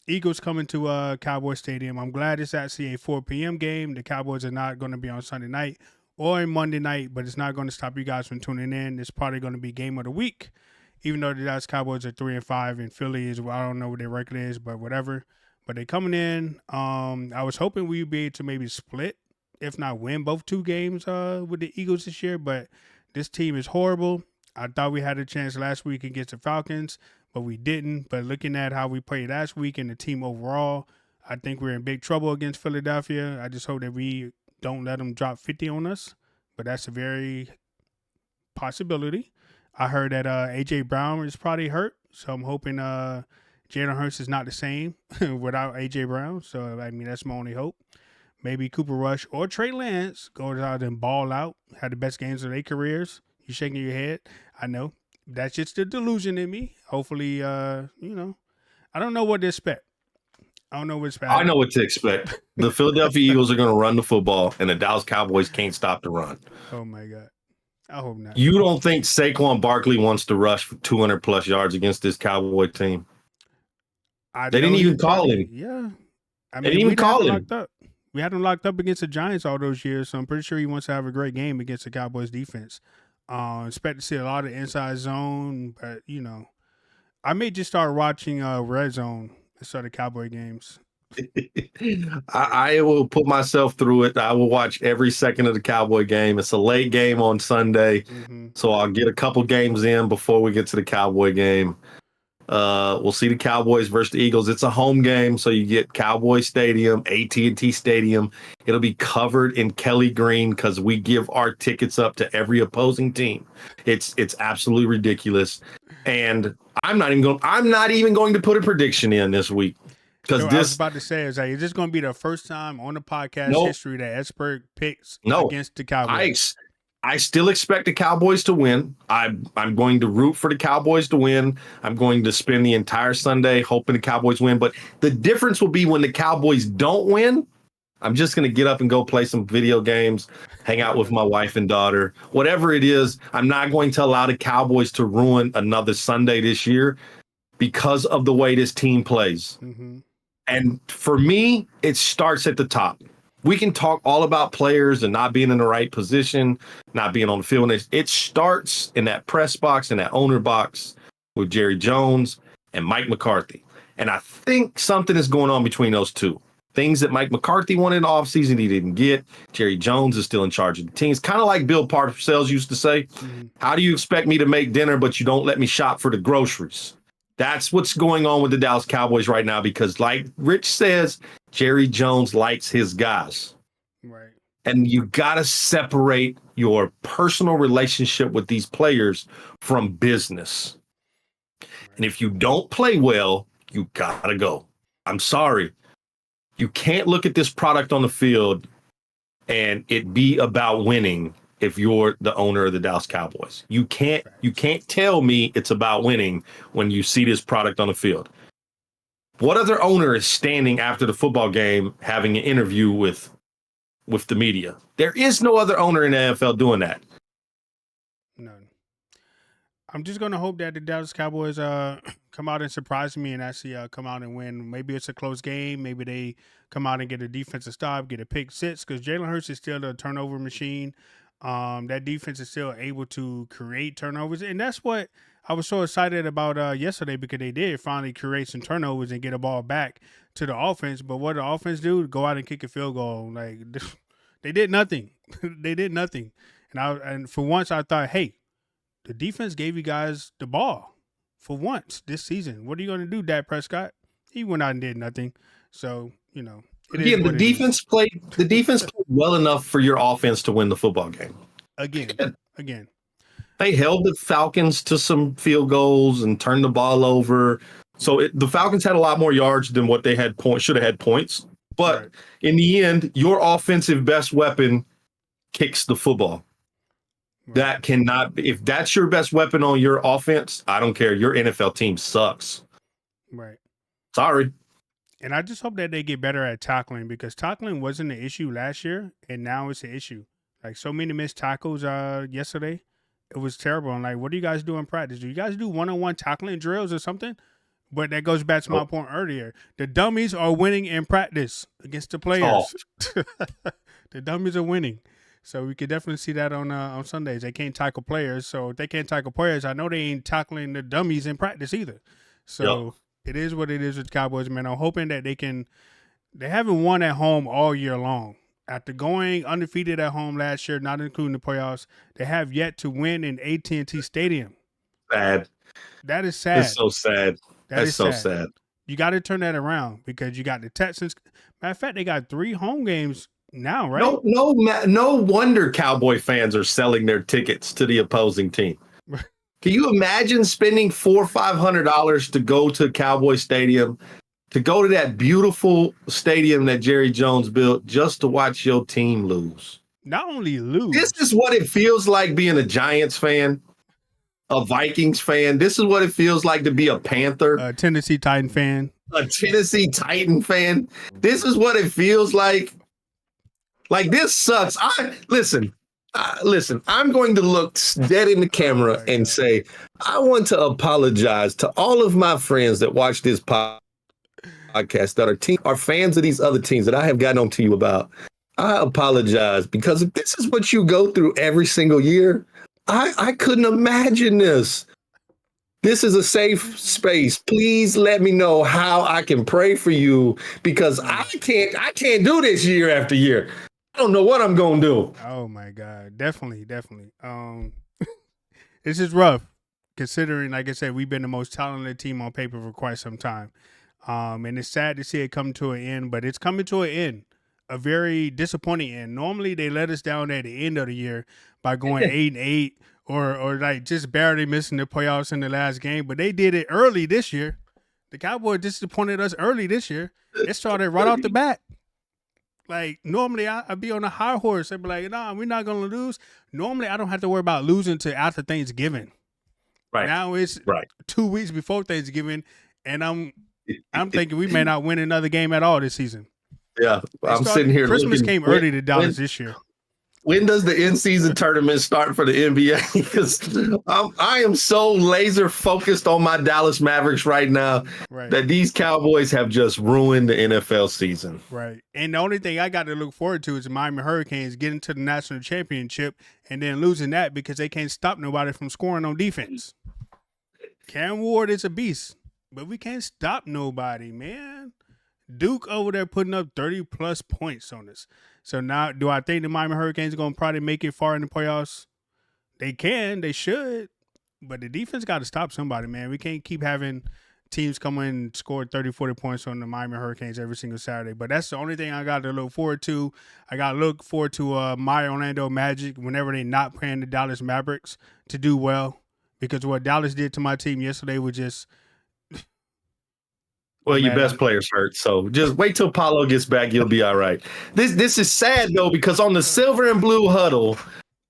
[SPEAKER 1] Eagles coming to Cowboy Stadium. I'm glad it's actually a 4 p.m. game. The Cowboys are not going to be on Sunday night or Monday night, but it's not going to stop you guys from tuning in. It's probably going to be game of the week, even though the Dallas Cowboys are 3-5 and Philly is, well, I don't know what their record is, but whatever. But they coming in. I was hoping we'd be able to maybe split, if not win both two games with the Eagles this year, but this team is horrible. I thought we had a chance last week against the Falcons, but we didn't. But looking at how we played last week and the team overall, I think we're in big trouble against Philadelphia. I just hope that we don't let them drop 50 on us, but that's a very possibility. I heard that A.J. Brown is probably hurt, so I'm hoping Jalen Hurts is not the same without A.J. Brown. So, I mean, that's my only hope. Maybe Cooper Rush or Trey Lance goes out and ball out, have the best games of their careers. You shaking your head? I know. That's just the delusion in me. Hopefully, I don't know what to expect. I don't know what to expect.
[SPEAKER 2] I know what to expect. The Philadelphia Eagles are going to run the football, and the Dallas Cowboys can't stop the run.
[SPEAKER 1] Oh, my God. I hope not.
[SPEAKER 2] You don't think Saquon Barkley wants to rush for 200-plus yards against this Cowboy team? They didn't even call him.
[SPEAKER 1] Yeah. I mean,
[SPEAKER 2] they didn't even call him.
[SPEAKER 1] Locked up. We had him locked up against the Giants all those years, so I'm pretty sure he wants to have a great game against the Cowboys defense. Expect to see a lot of inside zone, but I may just start watching Red Zone instead of Cowboy games.
[SPEAKER 2] I will put myself through it. I will watch every second of the Cowboy game. It's a late game on Sunday, so I'll get a couple games in before we get to the Cowboy game. We'll see the Cowboys versus the Eagles. It's a home game, so you get Cowboy Stadium, AT&T Stadium. It'll be covered in Kelly green because we give our tickets up to every opposing team. It's absolutely ridiculous, and I'm not even going to put a prediction in this week because
[SPEAKER 1] I was about to say is this going to be the first time on the podcast history that expert picks against the Cowboys?
[SPEAKER 2] I still expect the Cowboys to win. I'm going to root for the Cowboys to win. I'm going to spend the entire Sunday hoping the Cowboys win. But the difference will be when the Cowboys don't win, I'm just going to get up and go play some video games, hang out with my wife and daughter. Whatever it is, I'm not going to allow the Cowboys to ruin another Sunday this year because of the way this team plays. And for me, it starts at the top. We can talk all about players and not being in the right position, not being on the field. It starts in that press box, in that owner box with Jerry Jones and Mike McCarthy. And I think something is going on between those two. Things that Mike McCarthy wanted in the offseason he didn't get. Jerry Jones is still in charge of the team. It's kind of like Bill Parcells used to say, how do you expect me to make dinner, but you don't let me shop for the groceries? That's what's going on with the Dallas Cowboys right now because, like Rich says, Jerry Jones likes his guys.
[SPEAKER 1] Right.
[SPEAKER 2] And you got to separate your personal relationship with these players from business. Right. And if you don't play well, you got to go. I'm sorry. You can't look at this product on the field and it be about winning if you're the owner of the Dallas Cowboys. You can't tell me it's about winning when you see this product on the field. What other owner is standing after the football game having an interview with the media? There is no other owner in the NFL doing that.
[SPEAKER 1] None. I'm just going to hope that the Dallas Cowboys come out and surprise me and actually come out and win. Maybe it's a close game. Maybe they come out and get a defensive stop, get a pick six, because Jalen Hurts is still a turnover machine. That defense is still able to create turnovers. And that's what I was so excited about yesterday because they did finally create some turnovers and get a ball back to the offense. But what the offense do? Go out and kick a field goal. Like they did nothing. They did nothing. And for once I thought, hey, the defense gave you guys the ball for once this season. What are you going to do, Dak Prescott? He went out and did nothing. So,
[SPEAKER 2] Again, the defense played well enough for your offense to win the football game.
[SPEAKER 1] Again.
[SPEAKER 2] They held the Falcons to some field goals and turned the ball over. So the Falcons had a lot more yards than what they had should have had points. But in the end, your offensive best weapon kicks the football. Right. That cannot be, if that's your best weapon on your offense, I don't care. Your NFL team sucks.
[SPEAKER 1] Right.
[SPEAKER 2] Sorry.
[SPEAKER 1] And I just hope that they get better at tackling because tackling wasn't an issue last year, and now it's an issue. Like so many missed tackles yesterday. It was terrible. I'm like, what do you guys do in practice? Do you guys do one-on-one tackling drills or something? But that goes back to my point earlier. The dummies are winning in practice against the players. The dummies are winning. So we could definitely see that on Sundays. They can't tackle players. So if they can't tackle players, I know they ain't tackling the dummies in practice either. So it is what it is with the Cowboys, man. I'm hoping that they haven't won at home all year long. After going undefeated at home last year, not including the playoffs, they have yet to win in AT&T Stadium.
[SPEAKER 2] Sad.
[SPEAKER 1] That is sad.
[SPEAKER 2] It's so sad. That's so sad.
[SPEAKER 1] You got to turn that around because you got the Texans. Matter of fact, they got 3 home games now, right?
[SPEAKER 2] No wonder Cowboy fans are selling their tickets to the opposing team. Can you imagine spending $400 or $500 to go to Cowboy Stadium, to go to that beautiful stadium that Jerry Jones built just to watch your team lose?
[SPEAKER 1] Not only lose.
[SPEAKER 2] This is what it feels like being a Giants fan, a Vikings fan. This is what it feels like to be a Panther,
[SPEAKER 1] a Tennessee Titan fan,
[SPEAKER 2] a Tennessee Titan fan. This is what it feels like. Like, this sucks. Listen, I'm going to look dead in the camera and say, I want to apologize to all of my friends that watch this podcast that are fans of these other teams that I have gotten on to you about. I apologize because if this is what you go through every single year, I couldn't imagine this. This is a safe space. Please let me know how I can pray for you because I can't do this year after year. I don't know what I'm going to do.
[SPEAKER 1] Oh my God. Definitely. This is rough considering, like I said, we've been the most talented team on paper for quite some time. And it's sad to see it come to an end, but it's coming to an end, a very disappointing end. Normally they let us down at the end of the year by going 8-8 or like just barely missing the playoffs in the last game, but they did it early this year. The Cowboys disappointed us early this year. It started right off the bat. Like, normally I'd be on a high horse. I'd be like, nah, we're not going to lose. Normally I don't have to worry about losing till after Thanksgiving.
[SPEAKER 2] Right.
[SPEAKER 1] Now it's 2 weeks before Thanksgiving, and I'm thinking we may not win another game at all this season.
[SPEAKER 2] Yeah, I'm sitting here.
[SPEAKER 1] Christmas came early to Dallas this year.
[SPEAKER 2] When does the in-season tournament start for the NBA? Because I am so laser focused on my Dallas Mavericks right now that these Cowboys have just ruined the NFL season.
[SPEAKER 1] Right. And the only thing I got to look forward to is the Miami Hurricanes getting to the national championship and then losing that because they can't stop nobody from scoring on defense. Cam Ward is a beast, but we can't stop nobody, man. Duke over there putting up 30-plus points on us. So now, do I think the Miami Hurricanes are going to probably make it far in the playoffs? They can. They should. But the defense got to stop somebody, man. We can't keep having teams come in and score 30, 40 points on the Miami Hurricanes every single Saturday. But that's the only thing I got to look forward to. I got to look forward to my Orlando Magic whenever they're not playing the Dallas Mavericks to do well. Because what Dallas did to my team yesterday was just...
[SPEAKER 2] Well, your best player's hurt, so just wait till Paulo gets back. You'll be all right. This is sad, though, because on the Silver and Blue Huddle,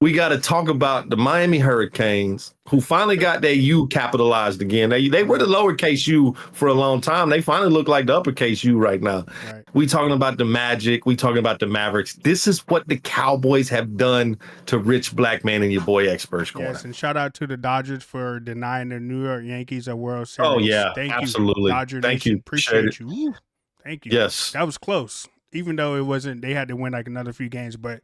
[SPEAKER 2] we got to talk about the Miami Hurricanes, who finally got their U capitalized again. They were the lowercase U for a long time. They finally look like the uppercase U right now. Right. We talking about the Magic. We talking about the Mavericks. This is what the Cowboys have done to Richblkman and your boy Experts Corner.
[SPEAKER 1] Yes, and shout out to the Dodgers for denying the New York Yankees a World Series.
[SPEAKER 2] Oh, yeah, absolutely.
[SPEAKER 1] You, Dodger
[SPEAKER 2] Thank
[SPEAKER 1] Nation.
[SPEAKER 2] you.
[SPEAKER 1] Appreciate you. Thank you.
[SPEAKER 2] Yes.
[SPEAKER 1] That was close, even though it wasn't. They had to win like another few games, but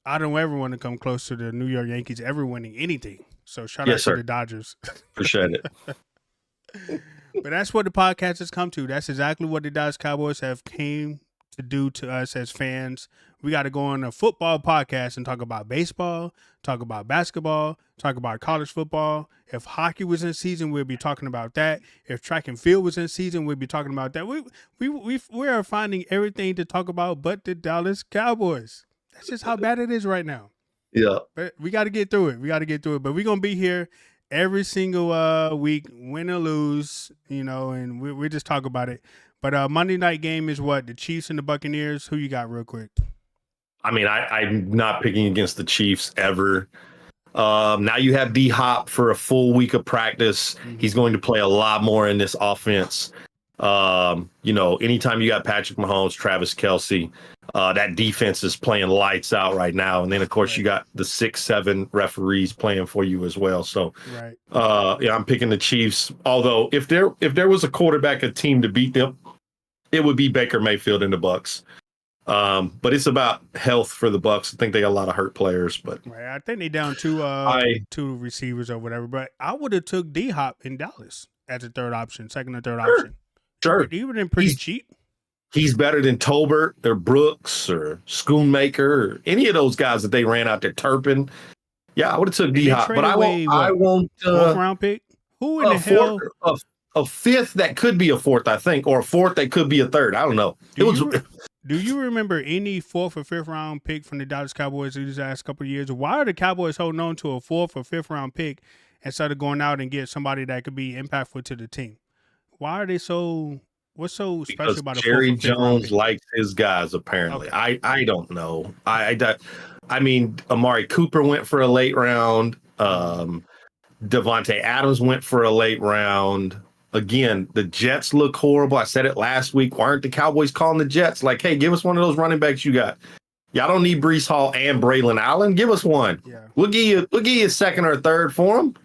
[SPEAKER 1] I don't ever want to come close to the New York Yankees ever winning anything. So shout out to the Dodgers.
[SPEAKER 2] Appreciate it.
[SPEAKER 1] But that's what the podcast has come to. That's exactly what the Dallas Cowboys have came to do to us as fans. We got to go on a football podcast and talk about baseball, talk about basketball, talk about college football. If hockey was in season, we'd be talking about that. If track and field was in season, we'd be talking about that. We are finding everything to talk about but the Dallas Cowboys. That's just how bad it is right now.
[SPEAKER 2] Yeah.
[SPEAKER 1] But we got to get through it. But we're going to be here every single week, win or lose, and we just talk about it. But Monday night game is what? The Chiefs and the Buccaneers. Who you got real quick?
[SPEAKER 2] I mean, I'm not picking against the Chiefs ever. Now you have D-Hop for a full week of practice. Mm-hmm. He's going to play a lot more in this offense. Anytime you got Patrick Mahomes, Travis Kelce, that defense is playing lights out right now. And then, of course, you got the 6-7 referees playing for you as well. So,
[SPEAKER 1] Right.
[SPEAKER 2] I'm picking the Chiefs. Although, if there was a quarterback, a team to beat them, it would be Baker Mayfield and the Bucks. But it's about health for the Bucks. I think they got a lot of hurt players, but
[SPEAKER 1] Right. I think they down two receivers or whatever. But I would have took D Hop in Dallas as a third option, second or third option.
[SPEAKER 2] Sure.
[SPEAKER 1] He would have been pretty cheap.
[SPEAKER 2] He's better than Tolbert or Brooks or Schoonmaker or any of those guys that they ran out there. Turpin. Yeah, I would have took D Hop, but I won't.
[SPEAKER 1] Fourth round pick. Who in the hell?
[SPEAKER 2] A fifth that could be a fourth, I think, or a fourth that could be a third. I don't know.
[SPEAKER 1] Do you remember any fourth or fifth round pick from the Dallas Cowboys these last couple of years? Why are the Cowboys holding on to a fourth or fifth round pick instead of going out and get somebody that could be impactful to the team? Why are they so? What's so special about
[SPEAKER 2] Jerry Jones likes his guys? Apparently, okay. I don't know. I mean, Amari Cooper went for a late round. Devontae Adams went for a late round. Again, the Jets look horrible. I said it last week. Why aren't the Cowboys calling the Jets? Like, hey, give us one of those running backs you got. Y'all don't need Breece Hall and Braylon Allen. Give us one. Yeah. We'll give you a second or a third for him.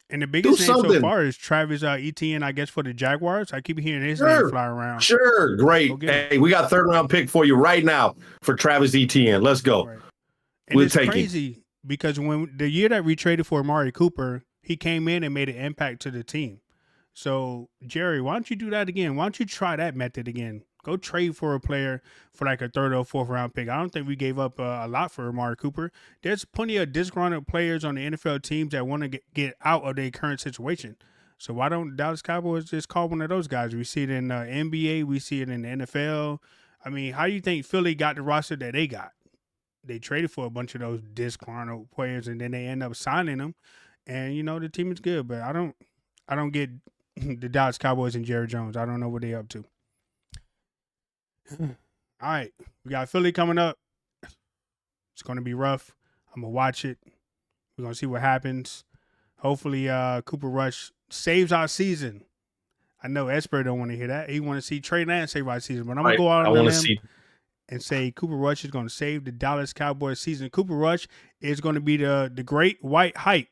[SPEAKER 1] And the biggest name so far is Travis Etienne, I guess, for the Jaguars. I keep hearing his name fly around.
[SPEAKER 2] Sure, great. Hey, we got third round pick for you right now for Travis Etienne. Let's go.
[SPEAKER 1] Right. And it's crazy because when the year that we traded for Amari Cooper, he came in and made an impact to the team. So, Jerry, why don't you do that again? Why don't you try that method again? Go trade for a player for like a third or fourth round pick. I don't think we gave up a lot for Amari Cooper. There's plenty of disgruntled players on the NFL teams that want to get out of their current situation. So why don't Dallas Cowboys just call one of those guys? We see it in the NBA. We see it in the NFL. I mean, how do you think Philly got the roster that they got? They traded for a bunch of those disgruntled players, and then they end up signing them. And, the team is good, but I don't get the Dallas Cowboys and Jerry Jones. I don't know what they're up to. All right. We got Philly coming up. It's going to be rough. I'm going to watch it. We're going to see what happens. Hopefully, Cooper Rush saves our season. I know Esper don't want to hear that. He want to see Trey Lance save our season. But I'm going to go out on him and say Cooper Rush is going to save the Dallas Cowboys season. Cooper Rush is going to be the great white hype,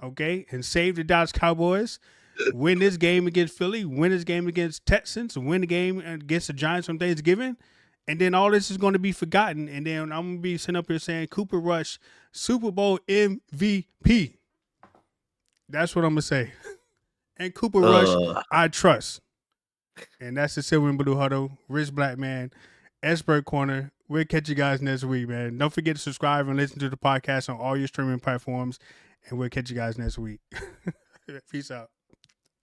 [SPEAKER 1] okay, and save the Dallas Cowboys. Win this game against Philly, win this game against Texans, win the game against the Giants on Thanksgiving, and then all this is going to be forgotten, and then I'm going to be sitting up here saying Cooper Rush, Super Bowl MVP. That's what I'm going to say. And Cooper Rush, I trust. And that's the Silver and Blue Huddle, Richblkman, Esper Corner. We'll catch you guys next week, man. Don't forget to subscribe and listen to the podcast on all your streaming platforms, and we'll catch you guys next week. Peace out.